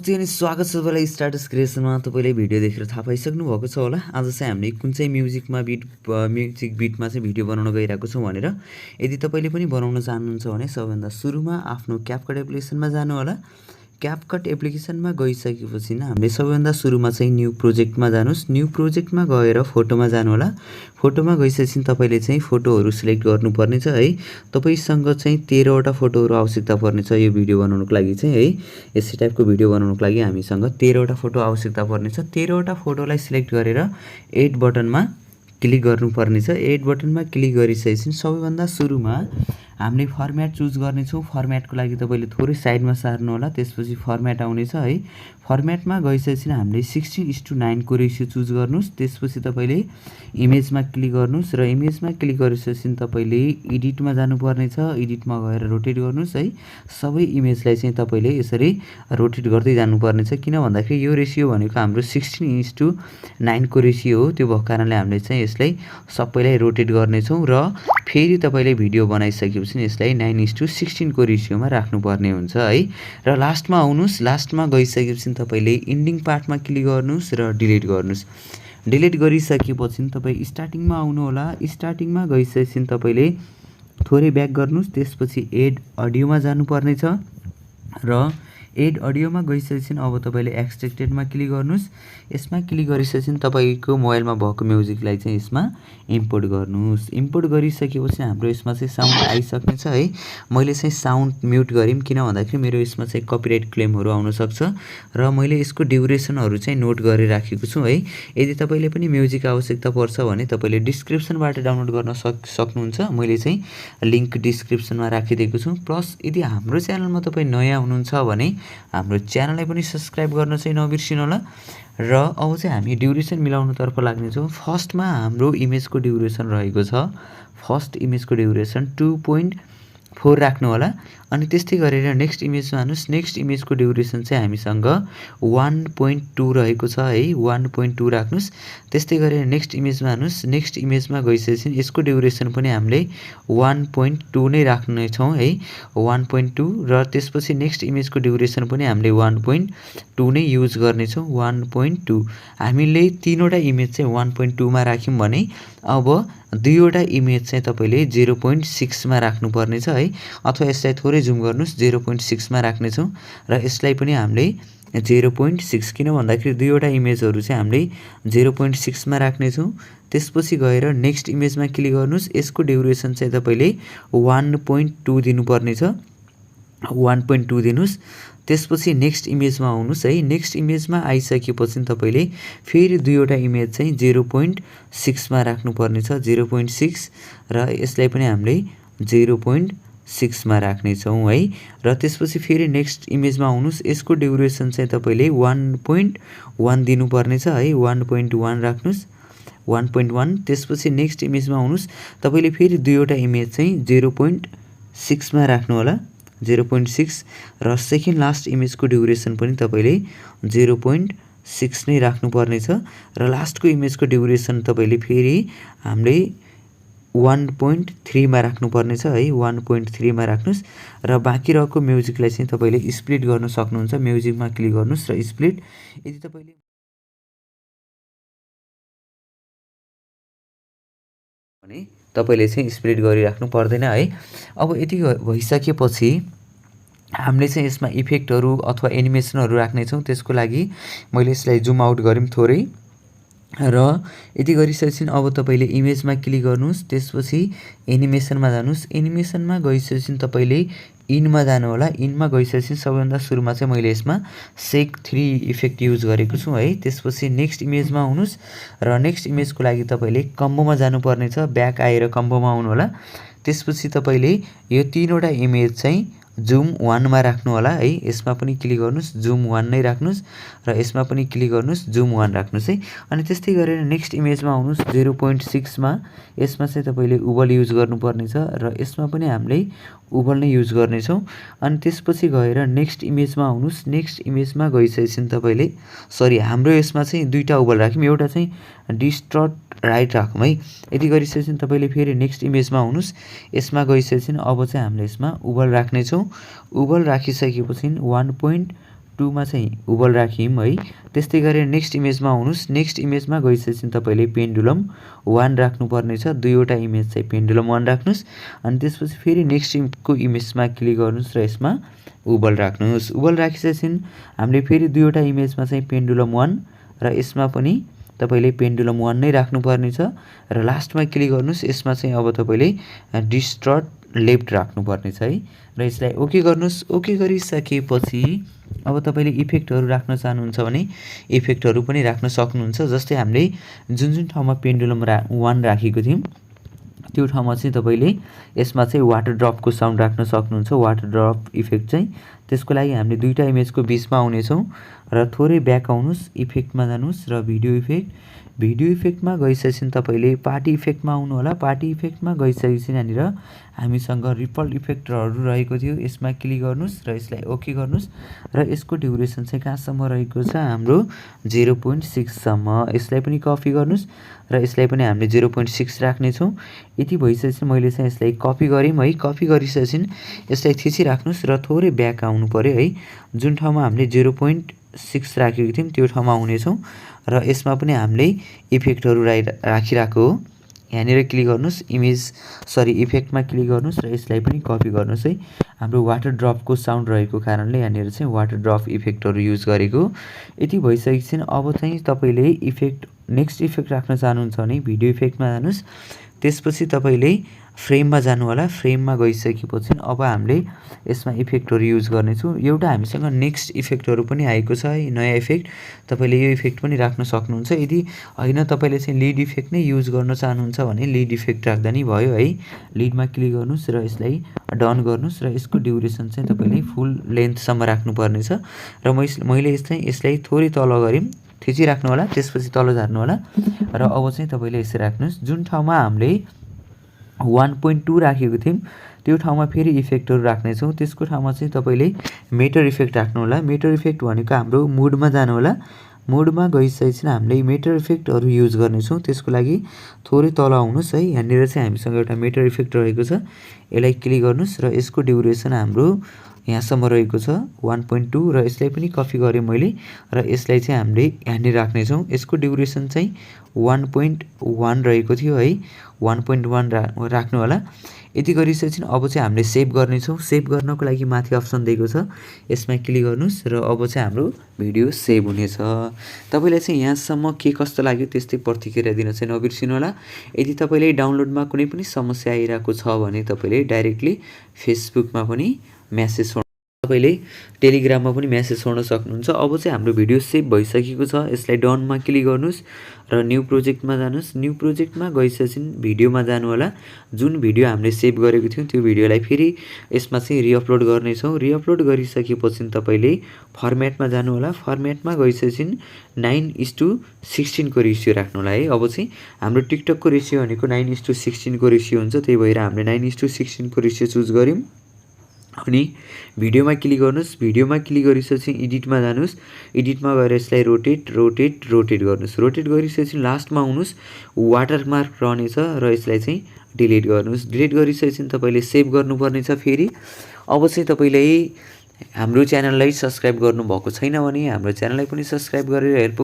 अनि स्वागत छ तपाईलाई स्टार्टस क्रिएसनमा। तपाईले भिडियो देखेर थाहा पाइसक्नु भएको छ होला। आज चाहिँ हामीले कुन चाहिँ म्युजिक बिटमा चाहिँ भिडियो बनाउन गइरहेको छौं भनेर। यदि तपाईले पनि बनाउन चाहनुहुन्छ भने सबैभन्दा सुरुमा आफ्नो क्यापकट एप्लिकेसनमा जानु होला। क्यापकट एप्लिकेसनमा गइसकेपछि हामीले सबैभन्दा सुरुमा चाहिँ न्यू प्रोजेक्टमा जानुस्। न्यू प्रोजेक्टमा गएर फोटोमा जानु होला। फोटोमा गइसकेपछि तपाईले चाहिँ फोटोहरु सिलेक्ट गर्नुपर्ने छ है। तपाईसँग चाहिँ 13 वटा फोटोहरु आवश्यकता पर्ने छ यो भिडियो बनाउनको लागि चाहिँ है। यसै टाइपको भिडियो बनाउनको लागि हामीसँग 13 वटा फोटो आवश्यकता पर्ने छ। 13 वटा फोटोलाई सिलेक्ट गरेर एड बटनमा क्लिक गर्नुपर्ने छ। एड बटनमा क्लिक गरिसकेपछि सबैभन्दा सुरुमा हामीले फर्म्याट चुज गर्ने छौं। फर्म्याटको लागि तपाईले थोरै साइडमा सार्नु होला। त्यसपछि फर्म्याट आउनेछ है। फर्म्याटमा गइसकेपछि हामीले 16:9 को रेशियो चुज गर्नुस्। त्यसपछि तपाईले इमेजमा क्लिक गर्नुस् र इमेजमा क्लिक गरिसकेपछि तपाईले एडिटमा जानुपर्ने छ। एडिटमा गएर रोटेट गर्नुस् है। सबै इमेजलाई चाहिँ तपाईले यसरी रोटेट गर्दै जानुपर्ने छ। किन भन्दाखेरि यो रेशियो भनेको हाम्रो 16:9 को रेशियो हो। त्यो भएको कारणले हामीले चाहिँ यसलाई सबैलाई रोटेट गर्ने छौं र फेरि तपाईले भिडियो बनाइसकेपछि यसलाई 9:16 को रेशियोमा राख्नुपर्ने हुन्छ है। र लास्टमा आउनुस्। लास्टमा गइसकेपछि तपाईले एन्डिङ पार्टमा क्लिक गर्नुस् र डिलिट गर्नुस्। डिलिट गरिसकेपछि तपाई स्टार्टिङमा आउनु होला। स्टार्टिङमा गइसकेपछि तपाईले थोरै ब्याक गर्नुस्। त्यसपछि एड अडियोमा जानुपर्ने छ र एड अडियोमा गइसकेपछि अब तपाईले एक्सट्र्याक्टेडमा क्लिक गर्नुस्। यसमा क्लिक गरिसकेपछि तपाईको मोबाइलमा भएको म्युजिकलाई चाहिँ यसमा इम्पोर्ट गर्नुस्। इम्पोर्ट गरिसकेपछि हाम्रो यसमा चाहिँ साउन्ड आइसक्ने छ है। मैले चाहिँ साउन्ड म्युट गरिम किन भन्दाखेरि मेरो यसमा चाहिँ कपिराइट क्लेमहरु आउन सक्छ र मैले यसको ड्युरेसनहरु चाहिँ नोट गरेर राखेको छु है। यदि तपाईले पनि म्युजिक आवश्यकता पर्छ भने तपाईले डिस्क्रिप्सनबाट डाउनलोड गर्न सक्नुहुन्छ। मैले चाहिँ लिंक डिस्क्रिप्सनमा राखिदिएको छु। प्लस यदि हाम्रो च्यानलमा तपाई नयाँ हुनुहुन्छ भने हाम्रो च्यानललाई पनि सब्स्क्राइब गर्न चाहिँ नबिर्सिनु होला। र अब चाहिँ हामी ड्युरेसन मिलाउनतर्फ लाग्ने छौं। फर्स्टमा हाम्रो इमेजको ड्युरेसन रहेको छ। फर्स्ट इमेजको ड्युरेसन 2.4 राख्नु होला। अनि त्यस्तै गरेर नेक्स्ट इमेजमा जानुस्। नेक्स्ट इमेजको ड्युरेसन चाहिँ हामीसँग 1.2 रहेको छ है। 1.2 राख्नुस्। त्यस्तै गरेर नेक्स्ट इमेजमा जानुस्। नेक्स्ट इमेजमा गइसकेपछि यसको ड्युरेसन पनि हामीले 1.2 नै राख्ने छौं है। 1.2 र त्यसपछि नेक्स्ट इमेजको ड्युरेसन पनि हामीले 1.2 नै युज गर्ने छौं। 1.2 हामीले तीनवटा इमेज चाहिँ 1.2 मा राख्यौं भने अब दुईवटा इमेज चाहिँ तपाईले 0.6 मा राख्नु पर्ने छ है। अथवा यसलाई थोरै जुम गर्नुस्। 0.6 मा राख्ने छौं र यसलाई पनि हामीले 0.6 किन भन्दाखेरि दुईवटा इमेजहरु चाहिँ हामीले 0.6 मा राख्ने छौं। त्यसपछि गएर नेक्स्ट इमेजमा क्लिक गर्नुस्। यसको ड्युरेसन चाहिँ तपाईले 1.2 दिनुपर्ने छ। 1.2 दिनुस्। त्यसपछि नेक्स्ट इमेजमा आउनुस् है। नेक्स्ट इमेजमा आइसकेपछि तपाईले फेरि दुईवटा इमेज चाहिँ 0.6 मा राख्नुपर्ने छ। 0.6 र यसलाई पनि हामीले 0.6 मा राख्ने छौं है। र त्यसपछि फेरि नेक्स्ट इमेजमा आउनुस्। यसको ड्युरेसन चाहिँ तपाईले 1.1 दिनुपर्ने छ है। 1.1 राख्नुस्। 1.1 त्यसपछि नेक्स्ट इमेजमा आउनुस्। तपाईले फेरि दुईवटा इमेज चाहिँ 0.6 मा राख्नु होला। 0.6 र सेकेन्ड लास्ट इमेजको ड्युरेसन पनि तपाईले 0.6 नै राख्नु पर्ने छ। र लास्टको इमेजको ड्युरेसन तपाईले फेरि हामीले 1.3 मा राख्नु पर्ने छ है। 1.3 मा राख्नुस् र बाँकी रहेको म्युजिकलाई चाहिँ तपाईले स्प्लिट गर्न सक्नुहुन्छ। म्युजिकमा क्लिक गर्नुस् र स्प्लिट। यदि तपाईले भने तपाईले चाहिँ स्प्लिट गरिराख्नु पर्दैन है। अब यति भइसकेपछि हामीले चाहिँ यसमा इफेक्टहरु अथवा एनिमेसनहरु राख्ने छौं। त्यसको लागि मैले यसलाई जुम आउट गरिम थोरै र यति गरिसकेपछि अब तपाईले इमेजमा क्लिक गर्नुस्। त्यसपछि एनिमेसनमा जानुस्। एनिमेसनमा गइसकेपछि तपाईले इनमा जानु होला। इनमा गइसकेपछि सबैभन्दा सुरुमा चाहिँ मैले यसमा सेक 3 इफेक्ट युज गरेको छु है। त्यसपछि नेक्स्ट इमेजमा आउनुस् र नेक्स्ट इमेजको लागि तपाईले कम्बोमा जानुपर्ने छ। ब्याक आएर कम्बोमा आउनु होला। त्यसपछि तपाईले यो तीनवटा इमेज चाहिँ जुम 1 मा राख्नु होला है। यसमा पनि क्लिक गर्नुस्। जुम 1 नै राख्नुस् र यसमा पनि क्लिक गर्नुस्। जुम 1 राख्नुस् है। अनि त्यस्तै गरेर नेक्स्ट इमेजमा आउनुस्। 0.6 मा यसमा चाहिँ तपाईले वबल युज गर्नुपर्ने छ र यसमा पनि हामीले वबल नै युज गर्ने छौं। अनि त्यसपछि गएर नेक्स्ट इमेजमा आउनुस्। नेक्स्ट इमेजमा गइसकेपछि तपाईले हाम्रो यसमा चाहिँ दुईटा वबल राख्यौं। एउटा चाहिँ डिस्टर्ट राइट राखौं है। यदि गरिसकेपछि तपाईले फेरि नेक्स्ट इमेजमा आउनुस्। यसमा गइसकेपछि अब चाहिँ हामीले यसमा वबल राख्ने छौं। वबल राखिसकेपछि 2 मा चाहिँ वोबल राख्यौँ है। त्यस्तै गरेर नेक्स्ट इमेजमा आउनुहोस्। नेक्स्ट इमेजमा गइसकेपछि तपाईँले पेन्डुलम 1 राख्नुपर्ने छ। दुईवटा इमेज चाहिँ पेन्डुलम 1 राख्नुहोस्। अनि त्यसपछि फेरि नेक्स्टको इमेजमा क्लिक गर्नुहोस् र यसमा वोबल राख्नुहोस्। वोबल राखिसकेपछि हामीले फेरि दुईवटा इमेजमा चाहिँ पेन्डुलम 1 र यसमा पनि तपाईँले पेन्डुलम 1 नै राख्नुपर्ने छ र लास्टमा क्लिक गर्नुहोस्। यसमा चाहिँ अब तपाईँले डिस्टर्ट लेफ्ट राख्नुपर्ने छ है र यसलाई ओके गर्नुहोस्। ओके गरिसकेपछि अब तपाईँले इफेक्टहरू राख्न चाहनुहुन्छ भने इफेक्टहरू पनि राख्न सक्नुहुन्छ। जस्तै हामीले जुन ठाउँमा पेन्डुलम 1 राखेको थियौँ त्यो ठाउँमा चाहिँ तपाईँले यसमा चाहिँ वाटर ड्रपको साउन्ड राख्न सक्नुहुन्छ। वाटर ड्रप इफेक्ट चाहिँ त्यसको लागि हामीले दुईवटा इमेजको बिचमा आउनेछौँ र थोरै ब्याक आउनुहोस्। इफेक्टमा जानुहोस् र भिडियो इफेक्टमा गइसकेपछि तपाईँले पार्टी इफेक्टमा आउनु होला। पार्टी इफेक्टमा गइसकेपछि यहाँनिर हामीसँग रिपल इफेक्टहरू रहेको थियो। यसमा क्लिक गर्नुहोस् र यसलाई ओके गर्नुहोस् र यसको ड्युरेसन चाहिँ कहाँसम्म रहेको छ हाम्रो 0.6 सम्म। यसलाई पनि कपी गर्नुहोस् र यसलाई पनि हामीले 0.6 राख्नेछौँ। यति भइसकेपछि मैले चाहिँ यसलाई कपी गरेँ है। कपी गरिसकेपछि यसलाई थिचिराख्नुहोस् र थोरै ब्याक आउनु पर्यो है। जुन ठाउँमा हामीले 0.6 राखेको थियौँ त्यो ठाउँमा आउनेछौँ र यसमा पनि हामीले इफेक्टहरू राखिरहेको हो। यहाँनिर क्लिक गर्नुहोस्। इफेक्टमा क्लिक गर्नुहोस् र यसलाई पनि कपी गर्नुहोस् है। हाम्रो वाटर ड्रपको साउन्ड रहेको कारणले यहाँनिर चाहिँ वाटर ड्रप इफेक्टहरू युज गरेको। यति भइसकेपछि अब चाहिँ तपाईँले नेक्स्ट इफेक्ट राख्न चाहनुहुन्छ भने भिडियो इफेक्टमा जानुहोस्। त्यसपछि तपाईँले फ्रेममा जानु होला। फ्रेममा गइसकेपछि अब हामीले यसमा इफेक्टहरू युज गर्नेछौँ। एउटा हामीसँग नेक्स्ट इफेक्टहरू पनि आएको छ है, नयाँ इफेक्ट। तपाईँले यो इफेक्ट पनि राख्न सक्नुहुन्छ। यदि होइन तपाईँले चाहिँ लिड इफेक्ट नै युज गर्न चाहनुहुन्छ भने लिड इफेक्ट राख्दा नि भयो है। लिडमा क्लिक गर्नुहोस् र यसलाई डन गर्नुहोस् र यसको ड्युरेसन चाहिँ तपाईँले फुल लेन्थसम्म राख्नुपर्नेछ र मैले यसलाई थोरै तल गरेँ। थिचिराख्नु होला, त्यसपछि तल झार्नु होला र अब चाहिँ तपाईँले यसरी राख्नुहोस्। जुन ठाउँमा हामीले 1.2 राखेको थियौँ त्यो ठाउँमा फेरि इफेक्टहरू राख्नेछौँ। त्यसको ठाउँमा चाहिँ तपाईँले मेटर इफेक्ट राख्नु होला। मेटर इफेक्ट भनेको हाम्रो मुडमा जानु होला। मुडमा गइसकेपछि हामीले मेटर इफेक्टहरू युज गर्नेछौँ। त्यसको लागि थोरै तल आउनुहोस् है। यहाँनिर चाहिँ हामीसँग एउटा मेटर इफेक्ट रहेको छ। यसलाई क्लिक गर्नुहोस् र यसको ड्युरेसन हाम्रो यहाँसम्म रहेको छ 1.2 र यसलाई पनि कपी गरेँ मैले र यसलाई चाहिँ हामीले यहाँनिर राख्नेछौँ। यसको ड्युरेसन चाहिँ 1.1 रहेको थियो है। 1.1 राख्नु होला। यति गरिसकेपछि अब चाहिँ हामीले सेभ गर्नेछौँ। सेभ गर्नको लागि माथि अप्सन दिएको छ, यसमा क्लिक गर्नुहोस् र अब चाहिँ हाम्रो भिडियो सेभ हुनेछ। तपाईँलाई चाहिँ यहाँसम्म के कस्तो लाग्यो त्यस्तै प्रतिक्रिया दिन चाहिँ नबिर्सिनु होला। यदि तपाईँले डाउनलोडमा कुनै पनि समस्या आइरहेको छ भने तपाईँले डाइरेक्टली फेसबुकमा पनि म्यासेज तपाईँले टेलिग्राममा पनि म्यासेज छोड्न सक्नुहुन्छ। अब चाहिँ हाम्रो भिडियो सेभ भइसकेको छ। यसलाई डनमा क्लिक गर्नुहोस् र न्यू प्रोजेक्टमा जानुहोस्। न्यू प्रोजेक्टमा गइसकेपछि भिडियोमा जानु होला। जुन भिडियो हामीले सेभ गरेको थियौँ त्यो भिडियोलाई फेरि यसमा चाहिँ रिअपलोड गर्नेछौँ। रिअपलोड गरिसकेपछि तपाईँले फर्मेटमा जानु होला। फर्मेटमा गइसकेपछि 9:16 को रेसियो राख्नु होला है। अब चाहिँ हाम्रो टिकटकको रेसियो भनेको 9:16 को रेसियो हुन्छ, त्यही भएर हामीले 9:16 को रेसियो चुज गऱ्यौँ। अनि भिडियोमा क्लिक गर्नुहोस्। भिडियोमा क्लिक गरिसकेपछि एडिटमा जानुहोस्। एडिटमा गएर यसलाई रोटेट गर्नुहोस्। रोटेट गरिसकेपछि लास्टमा आउनुहोस्। वाटरमार्क रहनेछ र यसलाई चाहिँ डिलिट गर्नुहोस्। डिलिट गरिसकेपछि तपाईँले सेभ गर्नुपर्नेछ। फेरि अब चाहिँ तपाईँले हाम्रो च्यानललाई सब्सक्राइब गर्नुभएको छैन भने हाम्रो च्यानललाई पनि सब्सक्राइब गरेर हेल्प